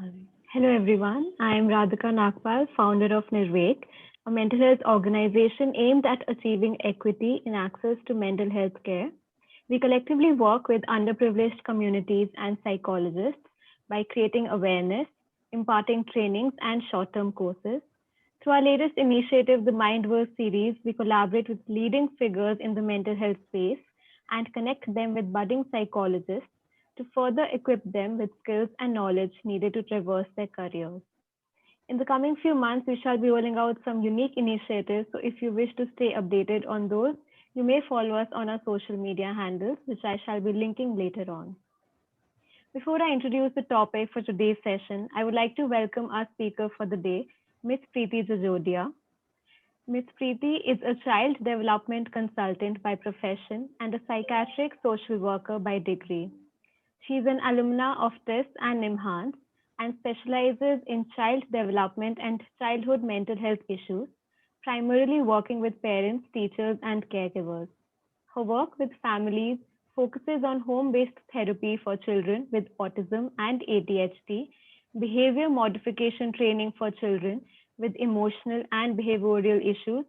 Alright. Hello everyone, I am Radhika Nagpal, founder of Nirvek, a mental health organization aimed at achieving equity in access to mental health care. We collectively work with underprivileged communities and psychologists by creating awareness, imparting trainings and short-term courses. Through our latest initiative, the Mindverse series, we collaborate with leading figures in the mental health space and connect them with budding psychologists to further equip them with skills and knowledge needed to traverse their careers. In the coming few months, we shall be rolling out some unique initiatives. So if you wish to stay updated on those, you may follow us on our social media handles, which I shall be linking later on. Before I introduce the topic for today's session, I would like to welcome our speaker for the day, Ms. Preeti Jajodia. Ms. Preeti is a child development consultant by profession and a psychiatric social worker by degree. She is an alumna of TISS and NIMHANS and specializes in child development and childhood mental health issues, primarily working with parents, teachers, and caregivers. Her work with families focuses on home-based therapy for children with autism and ADHD, behavior modification training for children with emotional and behavioral issues,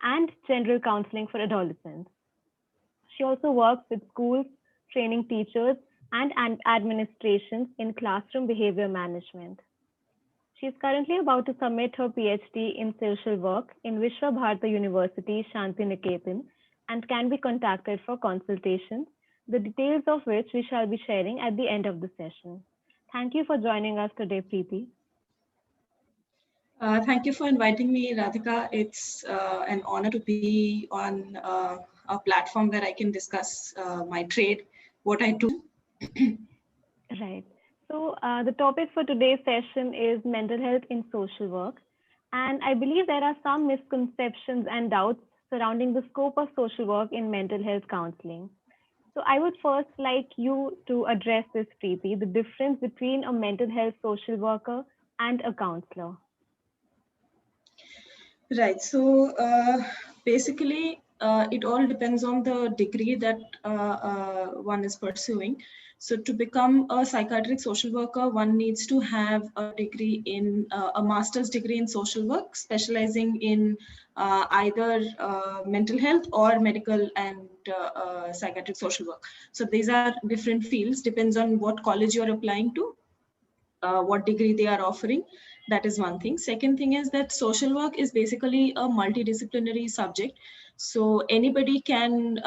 and general counseling for adolescents. She also works with schools, training teachers, and administrations in classroom behavior management. She is currently about to submit her PhD in social work in Vishwa Bharata University, Shantiniketan, and can be contacted for consultations, the details of which we shall be sharing at the end of the session. Thank you for joining us today, Preeti. Thank you for inviting me, Radhika. It's an honor to be on a platform where I can discuss my trade, what I do. Right. So, the topic for today's session is mental health in social work. And I believe there are some misconceptions and doubts surrounding the scope of social work in mental health counseling. So, I would first like you to address this, Preeti, the difference between a mental health social worker and a counselor. Right. So basically, it all depends on the degree that one is pursuing. So to become a psychiatric social worker, one needs to have a degree in a master's degree in social work, specializing in either mental health or medical and psychiatric social work. So these are different fields, depends on what college you're applying to, what degree they are offering. That is one thing. Second thing is that social work is basically a multidisciplinary subject. So anybody can,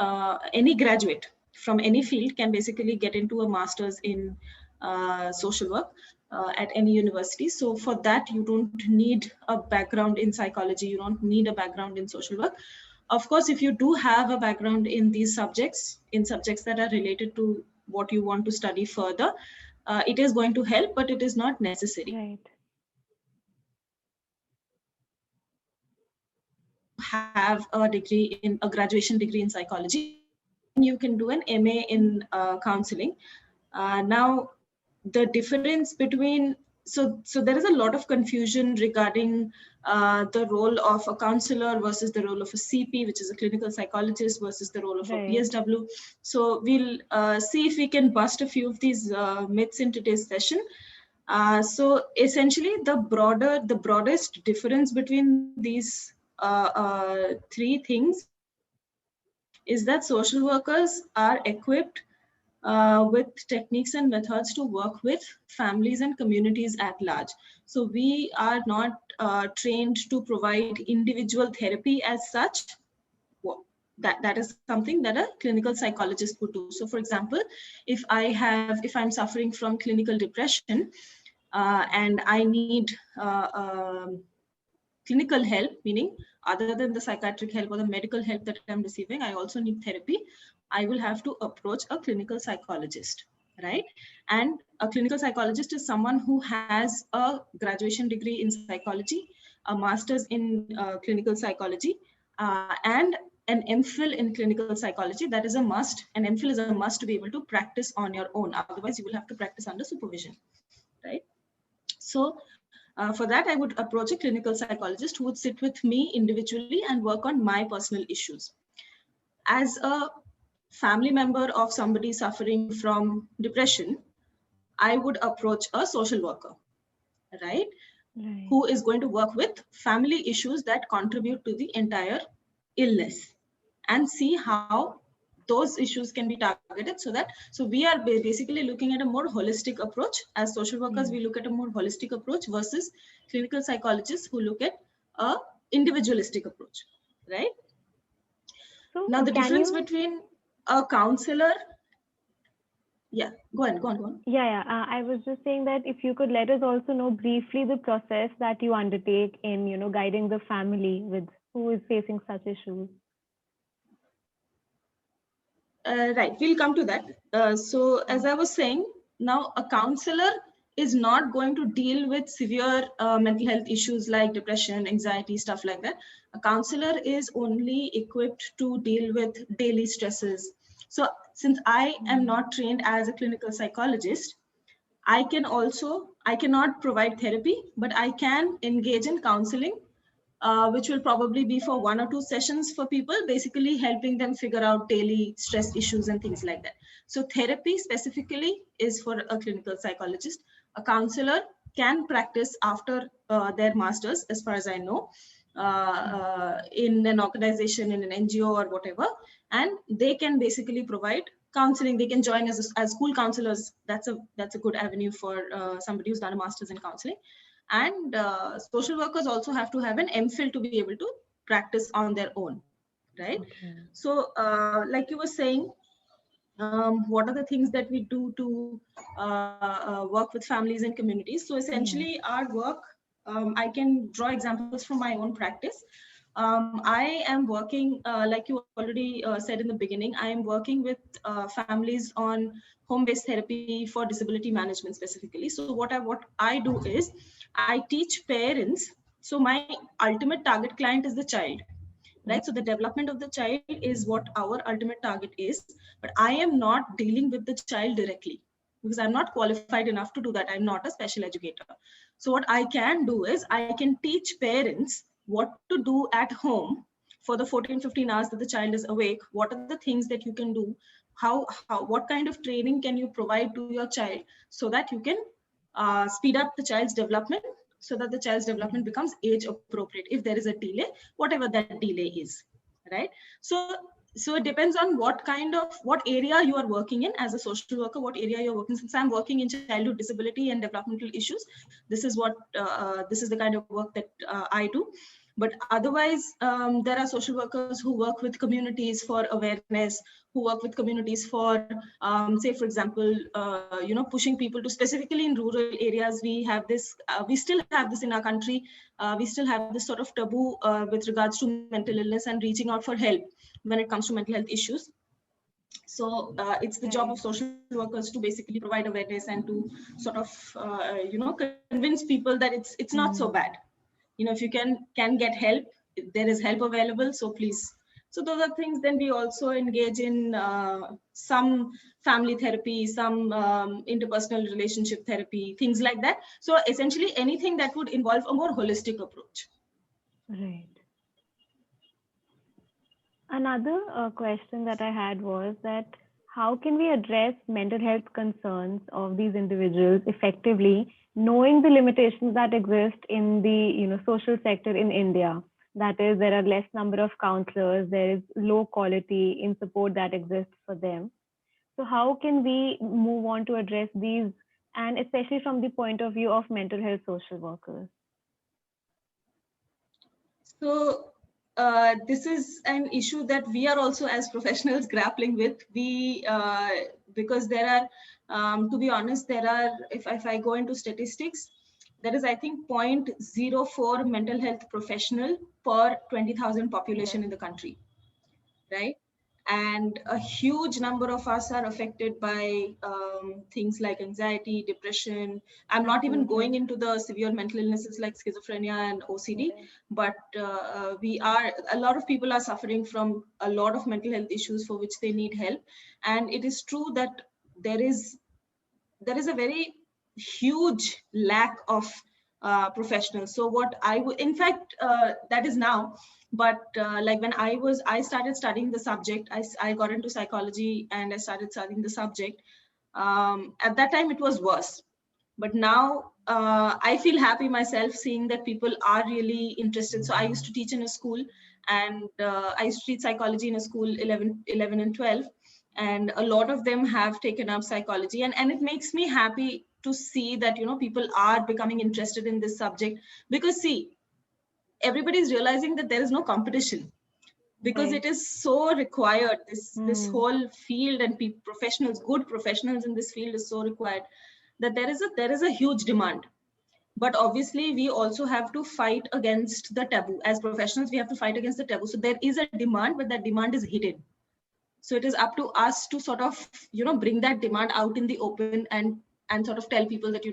any graduate from any field can basically get into a master's in social work at any university. So for that, you don't need a background in psychology. You don't need a background in social work. Of course, if you do have a background in these subjects, in subjects that are related to what you want to study further, it is going to help, but it is not necessary. Right. Have a degree in a graduation degree in psychology, you can do an MA in counseling. Now, the difference between so there is a lot of confusion regarding the role of a counselor versus the role of a CP, which is a clinical psychologist, versus the role of a Right. PSW. So we'll see if we can bust a few of these myths in today's session. So essentially, the broadest difference between these three things is that social workers are equipped with techniques and methods to work with families and communities at large. So we are not trained to provide individual therapy as such. Well, that is something that a clinical psychologist would do. So for example, if I'm suffering from clinical depression and I need clinical help, meaning other than the psychiatric help or the medical help that I'm receiving, I also need therapy, I will have to approach a clinical psychologist, right? And a clinical psychologist is someone who has a graduation degree in psychology, a master's in clinical psychology, and an MPhil in clinical psychology. That is a must. An MPhil is a must to be able to practice on your own. Otherwise, you will have to practice under supervision, right? So for that, I would approach a clinical psychologist who would sit with me individually and work on my personal issues. As a family member of somebody suffering from depression, I would approach a social worker. right? Right. Who is going to work with family issues that contribute to the entire illness and see how those issues can be targeted. So we are basically looking at a more holistic approach. As social workers, we look at a more holistic approach versus clinical psychologists who look at a individualistic approach, right? So Now the can difference you? between a counselor, yeah, go on. Yeah. I was just saying that if you could let us also know briefly the process that you undertake in, guiding the family with who is facing such issues. Right, we'll come to that. So as I was saying, now a counselor is not going to deal with severe mental health issues like depression, anxiety, stuff like that. A counselor is only equipped to deal with daily stresses. So since I am not trained as a clinical psychologist, I cannot provide therapy, but I can engage in counseling, which will probably be for 1 or 2 sessions for people, basically helping them figure out daily stress issues and things like that. So therapy specifically is for a clinical psychologist. A counselor can practice after their masters, as far as I know, in an organization, in an NGO or whatever, and they can basically provide counseling. They can join as school counselors. That's a good avenue for somebody who's done a master's in counseling. And social workers also have to have an MPhil to be able to practice on their own, right? Okay. So like you were saying, what are the things that we do to work with families and communities? So essentially our work, I can draw examples from my own practice. I am working, like you already said in the beginning, I am working with families on home-based therapy for disability management specifically. So what I do is I teach parents. So my ultimate target client is the child, right? So the development of the child is what our ultimate target is, but I am not dealing with the child directly because I'm not qualified enough to do that. I'm not a special educator. So what I can do is I can teach parents what to do at home for the 14-15 hours that the child is awake. What are the things that you can do? What kind of training can you provide to your child so that you can speed up the child's development, so that the child's development becomes age appropriate if there is a delay, whatever that delay is, right? So it depends on what area you are working in as a social worker, what area you're working. Since I'm working in childhood disability and developmental issues, this is the kind of work that I do. But otherwise, there are social workers who work with communities for awareness, who work with communities for, say, for example, pushing people to, specifically in rural areas, we still have this in our country. We still have this sort of taboo with regards to mental illness and reaching out for help when it comes to mental health issues. So it's the job of social workers to basically provide awareness and to sort of, convince people that it's not so bad. If you can get help, there is help available, so please. So those are things. Then we also engage in some family therapy, some interpersonal relationship therapy, things like that. So essentially anything that would involve a more holistic approach. Right. Another question that I had was that how can we address mental health concerns of these individuals effectively, knowing the limitations that exist in the social sector in India? That is, there are less number of counselors, there is low quality in support that exists for them. So how can we move on to address these, and especially from the point of view of mental health social workers? So this is an issue that we are also as professionals grappling with. Because there are, to be honest, there are, if I go into statistics, there is, I think, 0.04 mental health professional per 20,000 population in the country, right? And a huge number of us are affected by things like anxiety, depression. I'm not even going into the severe mental illnesses like schizophrenia and OCD, but a lot of people are suffering from a lot of mental health issues for which they need help. And it is true that there is a very huge lack of professionals. So what I would, in fact, that is now, but like when I started studying the subject, I got into psychology and I started studying the subject. At that time, it was worse. But now I feel happy myself seeing that people are really interested. So I used to teach in a school, and I used to teach psychology in a school 11 and 12. And a lot of them have taken up psychology. And it makes me happy to see that, people are becoming interested in this subject. Because see, everybody is realizing that there is no competition, because Right. it is so required. This Mm. whole field and professionals, good professionals in this field is so required, that there is a huge demand. But obviously we also have to fight against the taboo. As professionals, we have to fight against the taboo. So there is a demand, but that demand is hidden. So it is up to us to sort of bring that demand out in the open, and sort of tell people that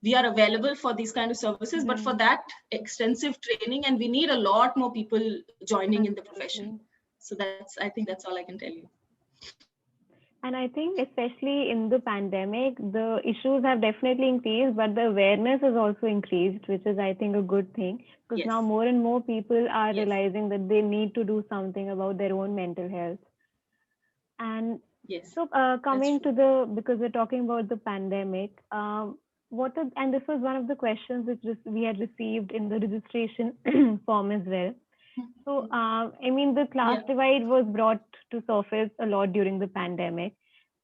we are available for these kind of services. But for Right. that, extensive training, and we need a lot more people joining in the profession. Absolutely. So I think that's all I can tell you. And I think, especially in the pandemic, the issues have definitely increased, but the awareness has also increased, which is, I think, a good thing, because Yes. now more and more people are Yes. realizing that they need to do something about their own mental health. And Yes. so, That's coming true. to because we're talking about the pandemic, and this was one of the questions which we had received in the registration form as well. So, I mean, the class Yeah. divide was brought to surface a lot during the pandemic.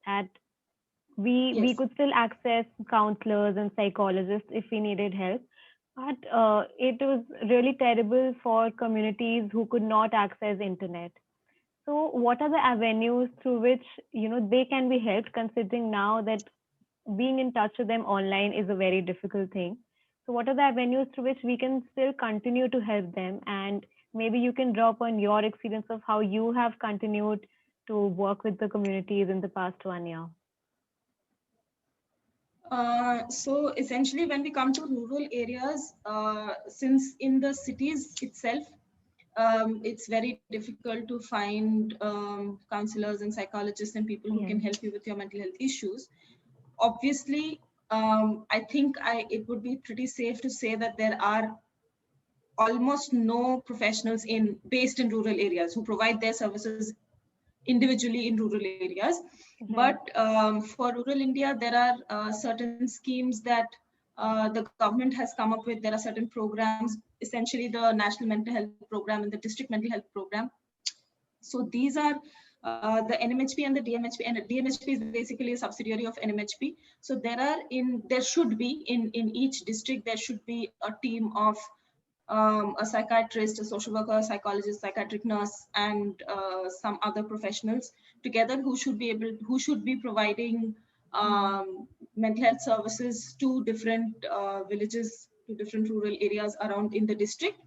That we Yes. could still access counselors and psychologists if we needed help, but it was really terrible for communities who could not access internet. So what are the avenues through which they can be helped, considering now that being in touch with them online is a very difficult thing? So what are the avenues through which we can still continue to help them? And maybe you can drop on your experience of how you have continued to work with the communities in the past 1 year. So essentially, when we come to rural areas, since in the cities itself, it's very difficult to find counselors and psychologists and people who can Yeah. help you with your mental health issues. Obviously, I think it would be pretty safe to say that there are almost no professionals based in rural areas who provide their services individually in rural areas. But Right. for rural India, there are certain schemes that the government has come up with. There are certain programs, essentially the National Mental Health Program and the District Mental Health Program. So these are the NMHP and the DMHP, and DMHP is basically a subsidiary of NMHP. So there should be in each district, there should be a team of a psychiatrist, a social worker, a psychologist, psychiatric nurse, and some other professionals together who should be providing Mm. mental health services to different villages, to different rural areas around in the district.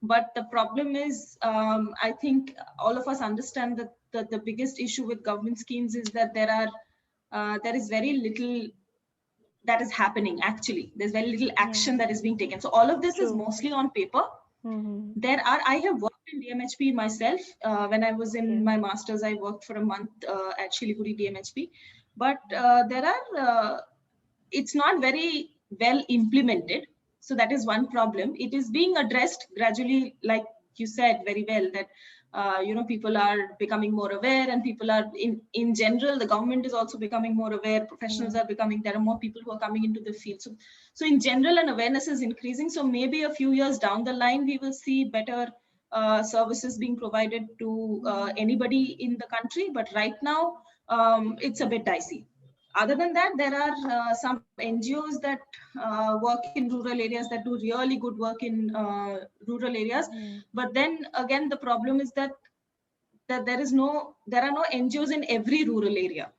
But the problem is, I think all of us understand that the biggest issue with government schemes is that there is very little that is happening. Actually, there's very little Yeah. action that is being taken. So all of this is True. mostly on paper. Mm-hmm. I have worked in DMHP myself. When I was in Okay. my masters, I worked for a month at Shiliguri DMHP. But it's not very well implemented. So that is one problem. It is being addressed gradually, like you said very well, that people are becoming more aware, and people are in general, the government is also becoming more aware. Professionals Yeah. are becoming, there are more people who are coming into the field. So in general, an awareness is increasing. So maybe a few years down the line, we will see better services being provided to anybody in the country. But right now, it's a bit dicey. Other than that, there are some NGOs that work in rural areas, that do really good work in rural areas. Right. But then again, the problem is that there are no NGOs in every rural area.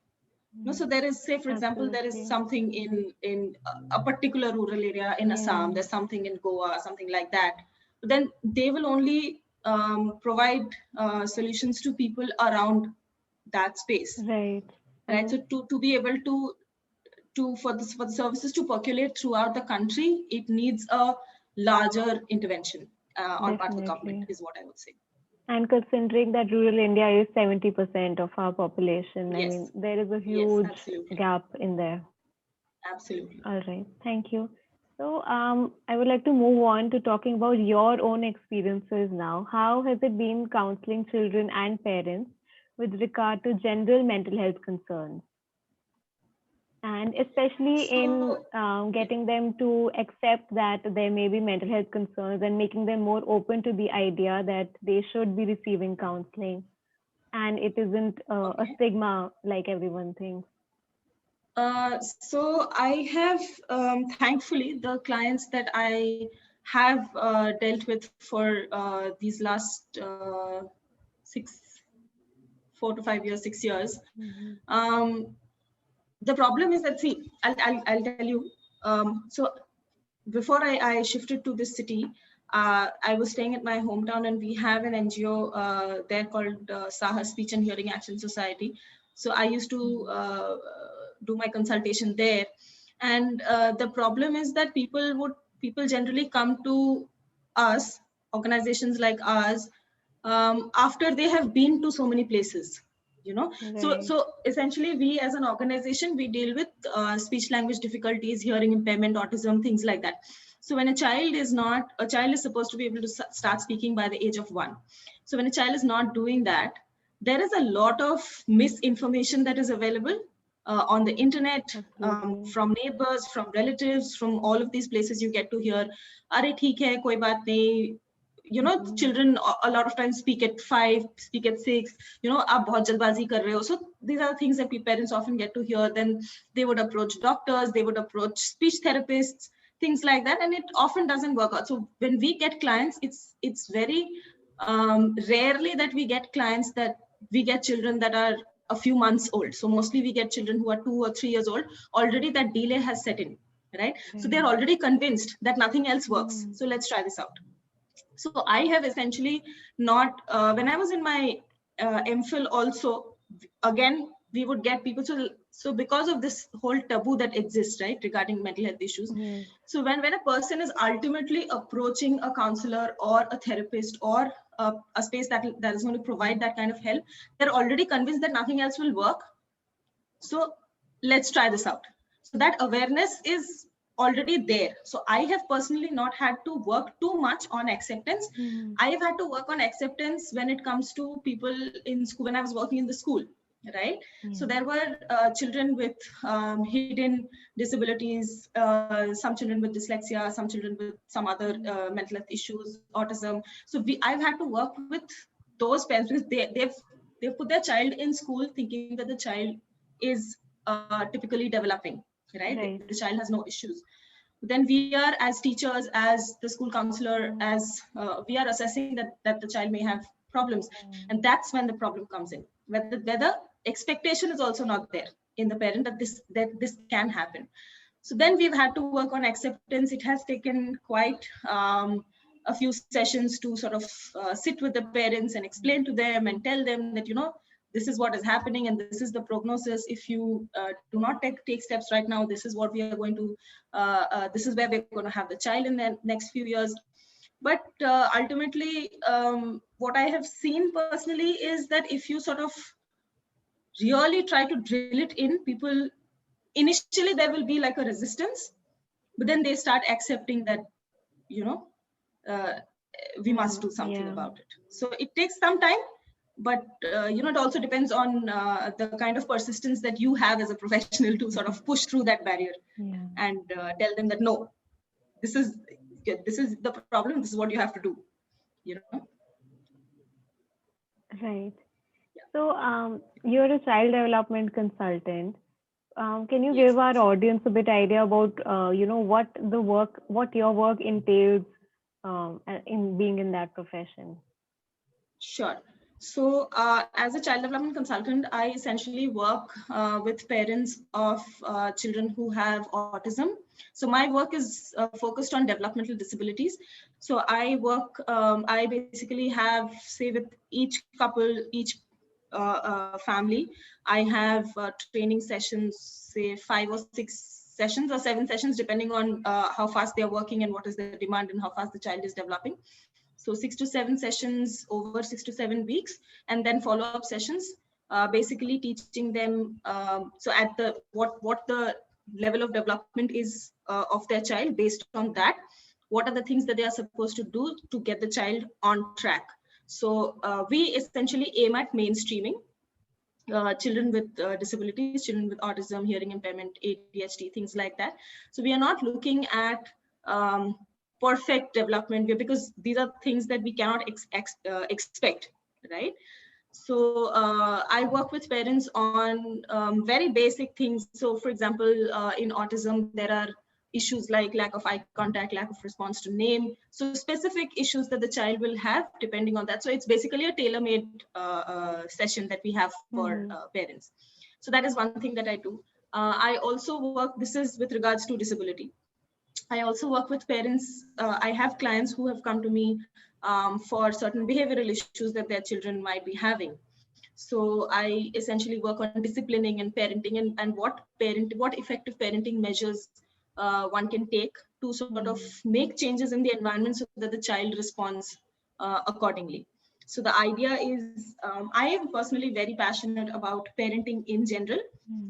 No, so there is, say, for example, there is Absolutely. something in a particular rural area in Assam. Yeah. There's something in Goa, something like that. But then they will only provide solutions to people around that space, Right. right? Mm-hmm. So to be able for the services to percolate throughout the country, it needs a larger intervention on part of the government, Definitely. is what I would say. And considering that rural India is 70% of our population, I mean, Yes, there is a yes, huge absolutely, gap in there. absolutely. All right. Thank you. So, I would like to move on to talking about your own experiences now. How has it been counseling children and parents with regard to general mental health concerns? And especially in So, getting them to accept that there may be mental health concerns and making them more open to the idea that they should be receiving counseling and it isn't a okay. stigma like everyone thinks. So I have, thankfully, the clients that I have dealt with for these last 4 to 5 years, 6 years. Mhm. Um, the problem is that, see, I'll tell you. So before I shifted to this city, I was staying at my hometown, and we have an NGO there called Saha Speech and Hearing Action Society. So I used to do my consultation there, and the problem is that people generally come to us, organizations like ours, after they have been to so many places, you know. so Right. so essentially, we as an organization, we deal with speech language difficulties, hearing impairment, autism, things like that. So when a child is supposed to be able to start speaking by the age of 1. So when a child is not doing that, there is a lot of misinformation that is available on the internet, Absolutely. from neighbors, from relatives, from all of these places. You get to hear, "Are theek hai, koi baat nahi." You know, Mhm. children a lot of times speak at 5, speak at 6. You know, aap bahut jalbazi kar rahe ho. So these are things that parents often get to hear. Then they would approach doctors, they would approach speech therapists, things like that, and it often doesn't work out. So when we get clients, it's very rarely that we get clients that we get children that are a few months old. So mostly we get children who are 2 or 3 years old. Already that delay has set in, right? So they're Right. already convinced that nothing else works. Mhm. So let's try this out. So I have essentially not, when I was in my MPhil also, again, we would get people. So because of this whole taboo that exists, right, regarding mental health issues. Yes. So when a person is ultimately approaching a counselor or a therapist or a space that is going to provide that kind of help, they're already convinced that nothing else will work. So let's try this out. So that awareness is already there. So I have personally not had to work too much on acceptance. Mhm. I have had to work on acceptance when it comes to people in school, when I was working in the school, right? So Yeah. there were children with hidden disabilities, some children with dyslexia, some children with some other mental health issues, autism. So I've had to work with those parents because they've put their child in school thinking that the child is typically developing, right? Right. The child has no issues. Then we are, as teachers, as the school counselor, Mhm. as we are assessing that the child may have problems, and that's when the problem comes in. Whether expectation is also not there in the parent that this can happen. So then we've had to work on acceptance. It has taken quite a few sessions to sort of sit with the parents and explain to them and tell them that, this is what is happening and this is the prognosis. If you do not take steps right now, this is what we are going to, this is where we're going to have the child in the next few years. But ultimately, what I have seen personally is that if you sort of really try to drill it in, people, initially there will be like a resistance, but then they start accepting that, you know, uh, we must do something Yeah. about it. So it takes some time, but it also depends on the kind of persistence that you have as a professional to sort of push through that barrier Yeah. and tell them that no, this is the problem, this is what you have to do, you know. Right. Yeah. So, you're a child development consultant. Can you Yes. give our audience a bit idea about, what your work entails, in being in that profession? Sure. So, as a child development consultant, I essentially work with parents of children who have autism. So, my work is focused on developmental disabilities. So, I basically have, say, with each couple, each family, I have training sessions, say 5 or 6 sessions or 7 sessions, depending on how fast they are working and what is the demand and how fast the child is developing. So 6 to 7 sessions over 6 to 7 weeks, and then follow-up sessions, basically teaching them. So at what the level of development is of their child. Based on that, what are the things that they are supposed to do to get the child on track? So we essentially aim at mainstreaming. children with disabilities, children with autism, hearing impairment, ADHD, things like that. So we are not looking at perfect development because these are things that we cannot expect, right? So I work with parents on very basic things. So for example, in autism, there are issues like lack of eye contact, lack of response to name. So specific issues that the child will have depending on that. So it's basically a tailor-made session that we have for parents. So that is one thing that I do. I also work, this is with regards to disability. I also work with parents. I have clients who have come to me for certain behavioral issues that their children might be having. So I essentially work on disciplining and parenting and what effective parenting measures one can take to sort of make changes in the environment so that the child responds accordingly. So the idea is, I am personally very passionate about parenting in general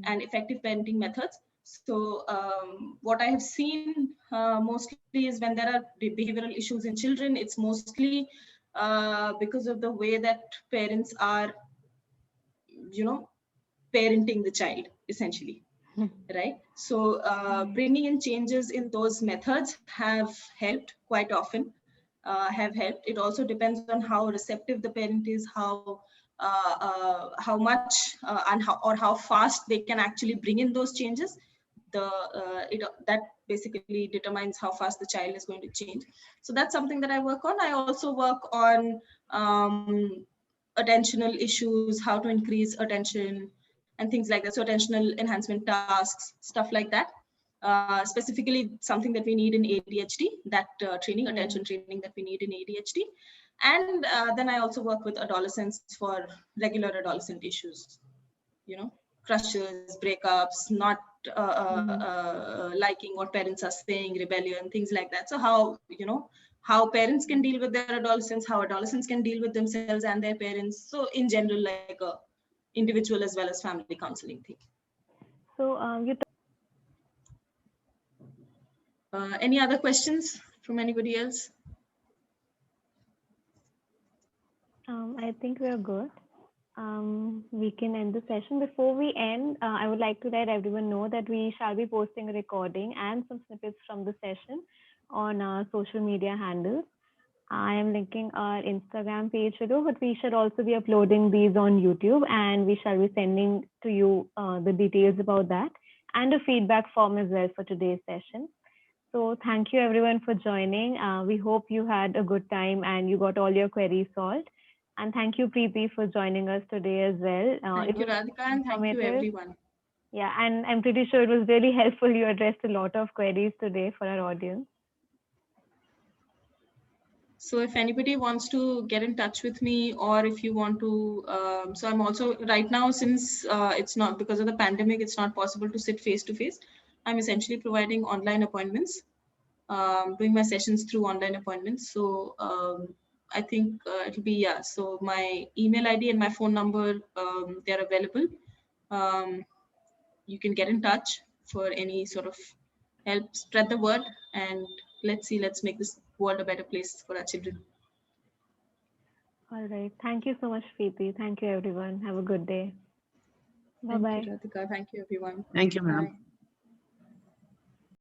and effective parenting methods. So what I have seen mostly is when there are behavioral issues in children, it's mostly because of the way that parents are, parenting the child essentially, right? So bringing in changes in those methods have helped quite often, have helped. It also depends on how receptive the parent is, how much and how fast they can actually bring in those changes. That basically determines how fast the child is going to change. So that's something that I work on. I also work on attentional issues, how to increase attention and things like that. So attentional enhancement tasks, stuff like that. Specifically something that we need in ADHD, that training, attention training that we need in ADHD. And then I also work with adolescents for regular adolescent issues, crushes, breakups, not liking what parents are saying, rebellion, things like that. So how parents can deal with their adolescents, how adolescents can deal with themselves and their parents. So in general, like a individual as well as family counseling thing. So any other questions from anybody else? I think we're good. We can end the session. Before we end, I would like to let everyone know that we shall be posting a recording and some snippets from the session on our social media handles. I am linking our Instagram page below, but we should also be uploading these on YouTube, and we shall be sending to you the details about that and a feedback form as well for today's session. So thank you everyone for joining. We hope you had a good time and you got all your queries solved. And thank you, Preeti, for joining us today as well. Thank you, Radhika, and thank you, everyone. Yeah, and I'm pretty sure it was really helpful. You addressed a lot of queries today for our audience. So if anybody wants to get in touch with me, or if you want to, so I'm also right now, since it's not, because of the pandemic, it's not possible to sit face to face. I'm essentially providing online appointments, doing my sessions through online appointments. So I think it'll be, yeah. So my email ID and my phone number, they're available. You can get in touch for any sort of help, spread the word, and let's make this world a better place for our children. All right. Thank you so much, Preeti. Thank you, everyone. Have a good day. Bye-bye. Thank you, Radhika. Thank you, everyone. Thank you, ma'am.